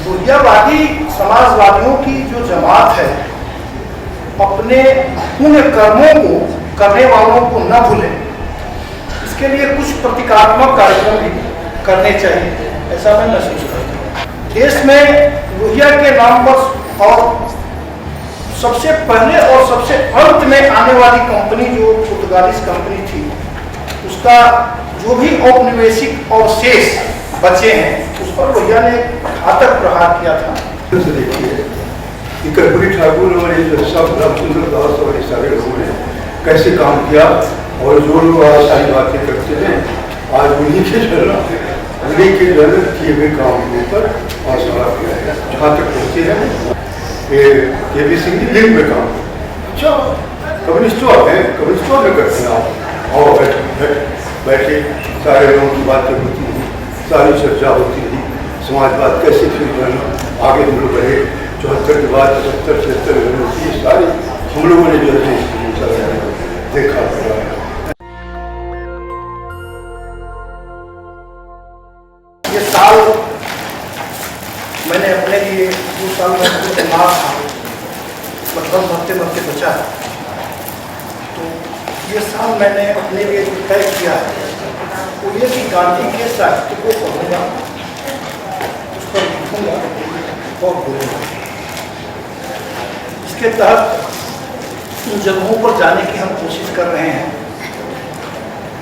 लोहियावादी समाजवादियों की जो जमात है अपने उन कर्मों को करने वालों को न भूले, इसके लिए कुछ प्रतीकात्मक कार्यक्रम भी करने चाहिए, ऐसा मैं महसूस करता हूँ। देश में लोहिया के नाम पर और सबसे पहले और सबसे अंत में आने वाली कंपनी जो पुर्तगालीस कंपनी थी, उसका जो भी औपनिवेशिक अवशेष बचे हैं उस पर लोहिया ने घातक प्रहार किया था। कर्पूरी ठाकुर और रामचंद्र दास और सारे लोगों ने कैसे काम किया, और जो लोग आज सारी बातें करते हैं आज उन्हीं के जन्म किए हुए काम के ऊपर और सवाल किया है। जहाँ तक पहुँचे हैं के सिंह जी लिंग में काम, अच्छा कम्युनिस्टों है, कम्युनिस्टों में करते हैं आप, और बैठे सारे लोगों की बातें होती हैं, सारी चर्चा होती थी, समाजवाद कैसे फिर आगे हम लोग बढ़े, 74 के बाद 75 76 सारी हम लोगों ने जो है देखा पड़ा। ये साल मैंने अपने लिए 2 साल में दिमाग था मतलब बढ़ते बढ़ते बचा, तो ये साल मैंने अपने लिए जो तय किया है वो ये कि गांधी के साहित्य को पढ़ूंगा, उस पर लिखूंगा और बोलूँगा। इसके तहत उन जगहों पर जाने की हम कोशिश कर रहे हैं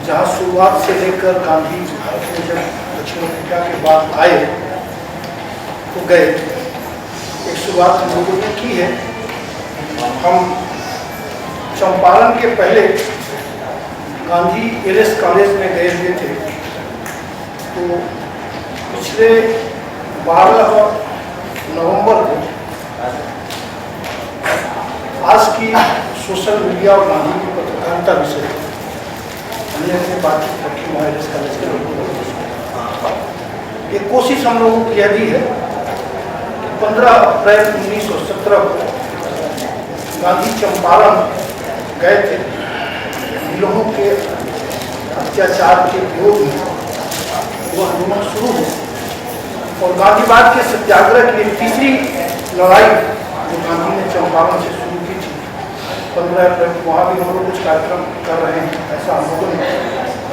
जहाँ शुरुआत से लेकर गांधी भारत में जब दक्षिण अफ्रीका के बाद आए तो गए, एक शुरुआत हम लोगों ने की है। हम चंपारण के पहले गांधी एलएस कॉलेज में गए हुए थे, तो पिछले 12 नवंबर को आज की सोशल मीडिया और गांधी की पत्रकारिता विषय हमने अपनी बातचीत रखी वहाँ एलएस कॉलेज के लोगों को। एक कोशिश हम लोगों की यह भी है, 15 अप्रैल 1917 को गांधी चंपारण गए थे, लोगों के अत्याचार के विरोध में वो आंदोलन शुरू हो, और गांधीवाद के सत्याग्रह की तीसरी लड़ाई जो गांधी ने चंपारण से शुरू की थी 15 अप्रैल को, वहाँ भी हम लोग कुछ कार्यक्रम कर रहे हैं। ऐसा हम लोगों ने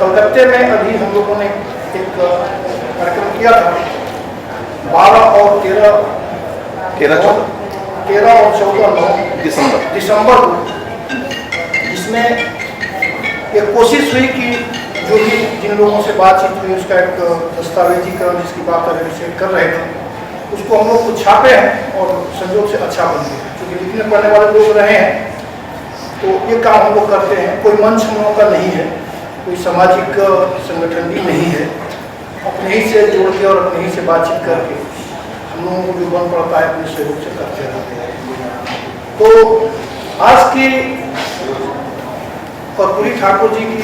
कलकत्ते में अभी हम लोगों ने एक कार्यक्रम किया था 12 और 13 और 14 दिसंबर को, जिसमें एक कोशिश हुई कि जो भी जिन लोगों से बातचीत हुई उसका एक दस्तावेजीकरण जिसकी बात अभी कर रहे थे उसको हम लोग कुछ छापे हैं और संयोग से अच्छा बन गया, क्योंकि लिखने पढ़ने वाले लोग रहे हैं तो ये काम हम लोग करते हैं। कोई मंच हम लोगों का नहीं है, कोई सामाजिक संगठन भी नहीं है, अपने ही से जोड़ के और अपने ही से बातचीत करके हम लोगों को जो बन पड़ता है अपने सहयोग से करते रहते हैं। तो आज की कर्पूरी ठाकुर जी की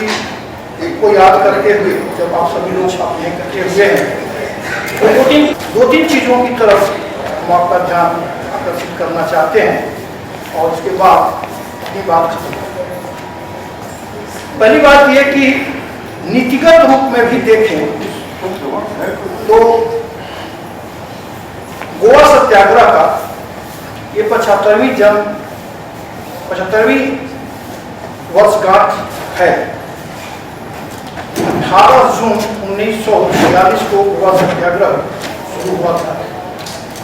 को याद करते हुए जब आप सभी लोग अपने इकट्ठे हुए हैं तो 2-3 चीज़ों की तरफ हम आपका ध्यान आकर्षित करना चाहते हैं और उसके बाद अपनी बात खत्म। पहली बात यह कि नीतिगत रूप में भी देखें तो गोवा सत्याग्रह का ये 75वीं वर्षगांठ है। 18 जून 1946 को गोवा सत्याग्रह शुरू हुआ था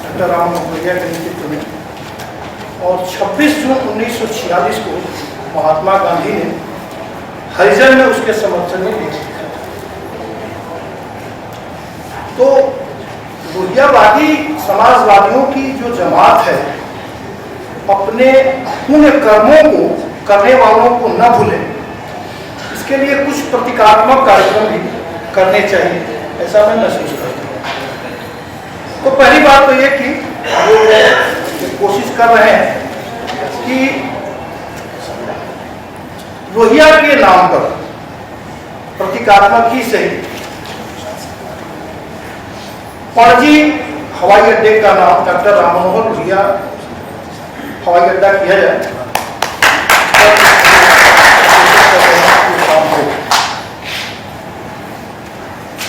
डॉक्टर राम मनोहर के नेतृत्व में, और 26 जून 1946 को महात्मा गांधी ने हरिजन में उसके समर्थन में लिखा था। तो लोहियावादी समाजवादियों की जो जमात है अपने उन कर्मों को करने वालों को न भूले, इसके लिए कुछ प्रतीकात्मक कार्यक्रम भी करने चाहिए, ऐसा मैं महसूस करता हूँ। तो पहली बात तो ये कि वो कोशिश कर रहे हैं कि लोहिया के नाम पर प्रतीकात्मक ही सही पणजी हवाई अड्डे का नाम डॉक्टर राम मनोहर लोहिया हवाई अड्डा किया जाए।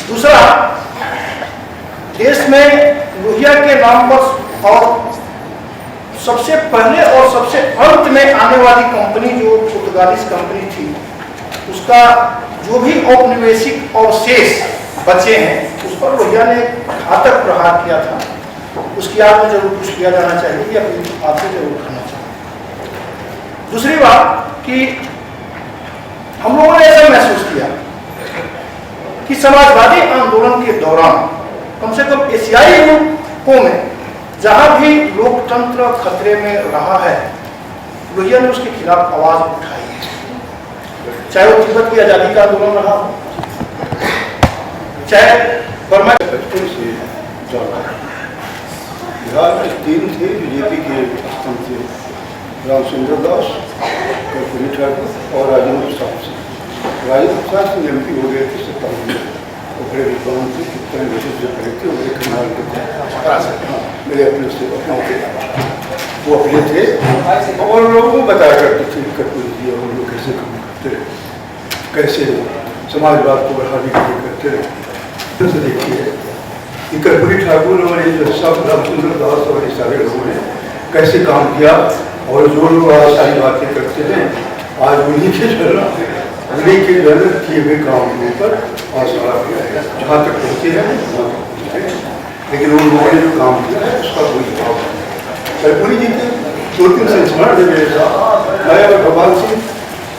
दूसरा, देश में लोहिया के नाम पर और सबसे पहले और सबसे अंत में आने वाली कंपनी जो पुर्तगालीस कंपनी थी, उसका जो भी औपनिवेशिक अवशेष बचे हैं उस पर लोहिया ने घातक प्रहार किया था। उसकी याद में जरूर कुछ किया जाना चाहिए, या अपनी आपसे जरूर करना चाहिए। दूसरी बात कि हम लोगों ने ऐसा महसूस किया कि समाजवादी आंदोलन के दौरान कम से कम एशियाई मुल्कों में जहां भी लोकतंत्र खतरे में रहा है, लोहिया ने उसके खिलाफ आवाज उठाई है। चाहे वो तिब्बत की आजादी का आंदोलन रहा हो, चाहे बर्मा। बचपन से बिहार में 3 थे बीजेपी के स्तंभ थे, रामचंद्र दास, कर्पूरी ठाकुर और राजेंद्र प्रसाद सिंह। राजेंद्र प्रसाद सिंह MP हो गए थे 57 में, वो बड़े विद्वान थे, कितने विशेष जो पढ़े थे, वो बड़े कमाल के थे। हाँ, मेरे अपने से अपना थे, वो अपने थे और लोगों को बताया करते थे कर्पूरी जी और लोग कैसे काम करते रहे, कैसे समाजवाद को बढ़ाने के लिए करते रहे। से देखिए कि कर्पूरी ठाकुर और ये जो सब रामचंद्र दास और ये सारे लोगों ने कैसे काम किया, और जो लोग आज सारी बातें करते हैं आज उन्हीं के जरूर किए हुए काम के ऊपर हौसला किया है, जहाँ तक पहुँचे हैं वहाँ तक पहुँचे हैं। लेकिन उन लोगों ने जो काम किया है उसका कोई जवाब नहीं। कर्पूरी जी के 2-3 संस्मरण थे मेरे साथ। मैं और भगवान सिंह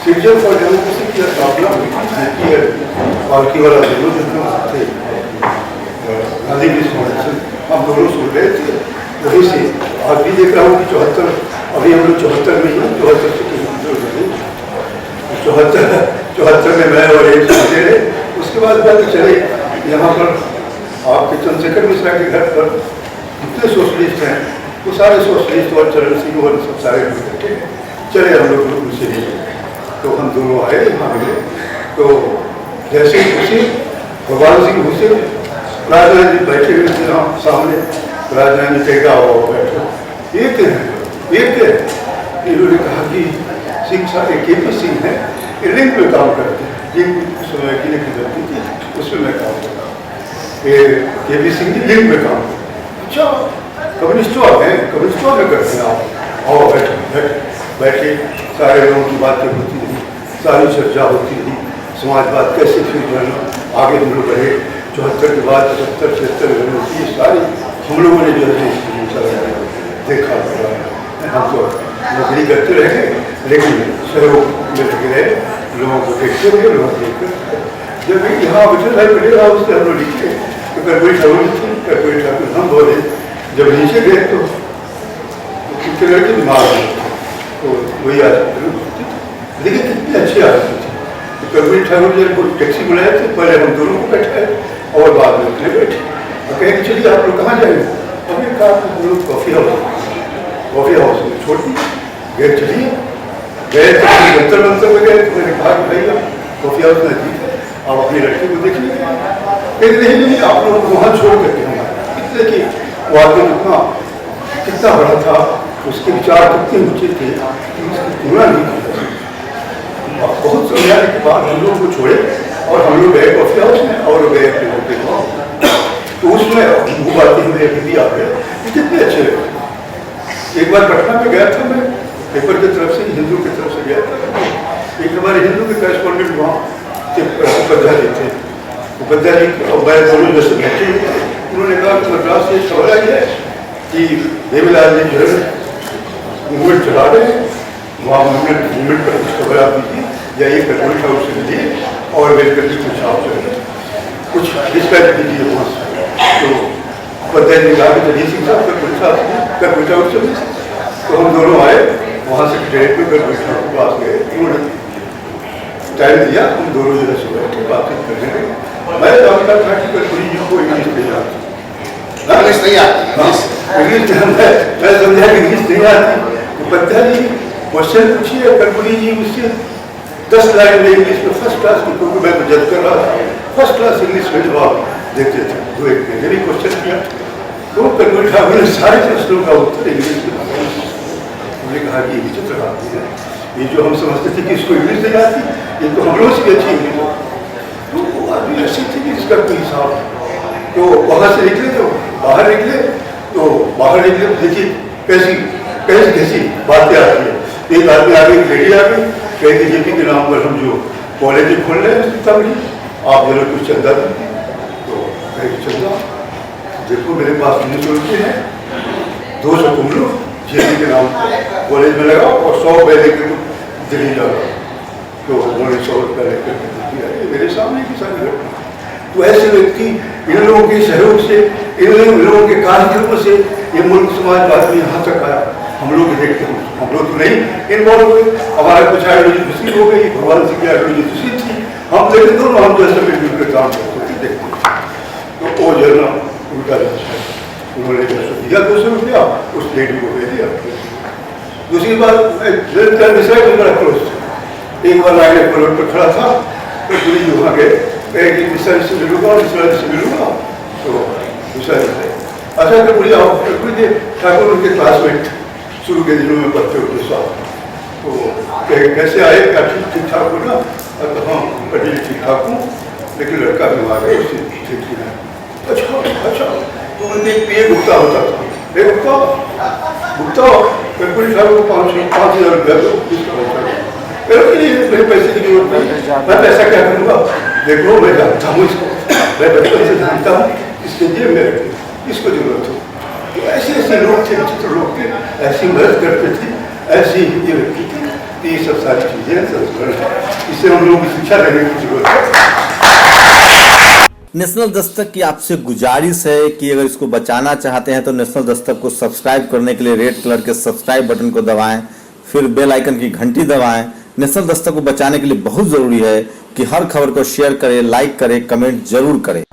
सिटीजन फॉर डेमोक्रेसी की स्थापना की है, पालकी वाला जरूर थे, गांधी जी फाउंडेशन, हम दोनों सुन रहे थे वहीं से। आज भी देख रहा हूँ कि 74, अभी हम लोग 74 में ही, 74 से 74 में मैं और एक सुनते रहे। उसके बाद पता चले यहाँ पर आपके चंद्रशेखर मिश्रा के घर पर जितने सोशलिस्ट हैं वो सारे सोशलिस्ट और चरण सिंह और सब सारे इकट्ठे चले हम लोग उनसे मिले। तो हम दोनों आए यहाँ मिले, तो जैसे ही घुसे भगवान सिंह घुसे, राजनाथ जी बैठे हुए थे यहाँ सामने, राजनाथ जी कहेगा और बैठो, एक इन्होंने कहा कि सिंह साहब KP सिंह है, रिंग में काम करते हैं, रिंग समय की बनती थी उसमें मैं काम करता हूँ, ये KP सिंह जी रिंग में काम करते हैं। अच्छा कम्युनिस्टों हैं, कम्युनिस्टों में करते हैं आप, और बैठे सारे लोगों की बातें होती रही, सारी चर्चा होती रही, समाजवाद कैसे फिर जो है आगे हम लोग बढ़े। 74 के बाद 75, 76 ये सारी हम लोगों ने जो है देखा। हम तो नौकरी करते रहे लेकिन सहयोग में लगे रहे, लोगों को देखते रहे, लोगों को देखते। जब यहाँ विठल भाई पटेल हाउस से हम लोग लिखे तो कर्पूरी ठाकुर हम बोले, जब नीचे गए तो उनके लड़के बीमार हुए, तो वही आदमी लेकिन कितनी अच्छी आदमी थी। तो कर्पूरी ठाकुर जी टैक्सी बुलाए थे, पहले हम दोनों को बैठाए और बाद में उतने बैठे और कहे कि चलिए आप लोग कहाँ जाएंगे। हमने कहा हम लोग कॉफ़ी हाउस में छोड़ दी, गए चलिए गए तो मंतर में गए। तो मैंने कहा कि भैया कॉफ़ी हाउस में थी, आप अपनी लड़की को देख लीजिए। कहते नहीं आप लोग वहाँ छोड़ करके हम इसलिए कि वो आदमी कितना बड़ा था, उसके विचार कितने ऊँचे थे कि उसकी तुलना नहीं की। बहुत समझाने के बाद हम लोग को छोड़े और हम लोग गए कॉफ़ी हाउस में और गए अपने होटल में। तो उसमें वो बातें मेरे भी आ गए, कितने अच्छे लगे। एक बार पटना में गया था मैं, पेपर की तरफ से, हिंदू की तरफ से गया था। एक हमारे हिंदू के करेस्पॉन्डेंट वहाँ उपाध्याय जी थे, उपाध्याय जी और मैं दोनों जैसे बैठे थे। उन्होंने कहा कि मद्रास से खबर आई है कि देवीलाल जी जो है मूवमेंट चला रहे हैं, वहाँ मूवमेंट पर कुछ खबर आप दीजिए, जाइए कर्पूरी ठाकुर से मिलिए और वेलकर जी कुछ आप कुछ डिस्पैच कीजिए वहाँ से। तो उपाध्याय जी कहा कि चलिए सिंह साहब कर्पूरी ठाकुर से मिले। तो हम दोनों आए वहाँ से डायरेक्ट में कर्पूरी ठाकुर के पास गए, उन्होंने टाइम दिया, हम दोनों जगह से बैठे बातचीत करने लगे। मैं जानता था कि कर्पूरी जी को इंग्लिश नहीं आती, इंग्लिश नहीं आती, मैं समझा कि इंग्लिश नहीं आती। उपाध्याय जी क्वेश्चन पूछिए, कर्पूरी जी उससे 10 लाइन में इंग्लिश में फर्स्ट क्लास की, क्योंकि मैं तो जज कर रहा था, फर्स्ट क्लास इंग्लिश में जवाब देते थे। 2-1 महीने भी क्वेश्चन किया तो कर्पूरी ठाकुर ने सारे प्रश्नों का उत्तर इंग्लिश में दिया। उन्होंने कहा कि विचित्र बात है, ये जो हम समझते थे कि इसको इंग्लिश नहीं आती, ये तो हम लोग से भी अच्छी इंग्लिश हो। तो वो आदमी ऐसी थी कि इसका कोई हिसाब। तो वहाँ से निकले तो बाहर निकले तो देखिए कैसी बातें आती है। एक आदमी आ गई, लेडी आ गई, कह दीजिए कि नाम पर हम जो कॉलेज खोल रहे हैं तब आप जरा कुछ चंदा दीजिए। तो कहीं चंदा देखो मेरे पास 1900 रुपये है, 200 तुम लो, जेपी के नाम कॉलेज में लगाओ और 100 रुपये लेकर तुम दिल्ली जाओ। तो उन्होंने 100 रुपये लेकर दिया, मेरे सामने की सारी घटना। तो ऐसे व्यक्ति इन लोगों के सहयोग से, इन लोगों के कार्यक्रमों से ये मुल्क समाजवाद में यहाँ तक आया। हम लोग देखते हैं, हम लोग तो नहीं इन्वॉल्व हुए, हमारा कुछ आइडियोलॉजी दूसरी हो गई, भगवान सिंह की आइडियोलॉजी दूसरी थी। हम लेकिन दोनों हम जैसे मिलकर काम करते देखते हैं। तो वो जो है ना उनका उन्होंने जैसे दिया 200 रुपया, उस लेडी को दे दिया। दूसरी बात बड़ा क्लोज था। एक बार लाइन पलट पर खड़ा था, तो पुलिस वहाँ गए, कि मिश्रा से मिलूंगा, तो दूसरा अच्छा तो पुलिस ठाकुर उनके क्लासमेट शुरू के दिनों में पढ़ते होते साथ। तो कैसे आए, क्या ठीक ठाक हो ना? तो हाँ पढ़ी ठीक ठाक हूँ, लेकिन लड़का बीमार है, उससे ठीक ही नहीं। अच्छा तो उनके एक पे भुगता होता था, भुगता पुलिस ठाकुर को 5,000 रुपया दो, मेरे पैसे की जरूरत नहीं, मैं पैसा क्या करूँगा? देखो मैं जानता हूँ इसको, मैं बचपन से जानता हूँ, इसके जेब में रखे, इसको जरूरत हो। तो ऐसे लोग थे, विचित्र लोग थे, ऐसी मदद करते थे, ऐसी ये व्यक्ति थे। तो ये सब सारी चीजें संस्करण, इससे हम लोग की शिक्षा लेने की जरूरत है। नेशनल दस्तक की आपसे गुजारिश है कि अगर इसको बचाना चाहते हैं तो नेशनल दस्तक को सब्सक्राइब करने के लिए रेड कलर के सब्सक्राइब बटन को दबाएं, फिर बेल आइकन की घंटी दबाएं। नेशनल दस्तक को बचाने के लिए बहुत जरूरी है कि हर खबर को शेयर करें, लाइक करें, कमेंट जरूर करें।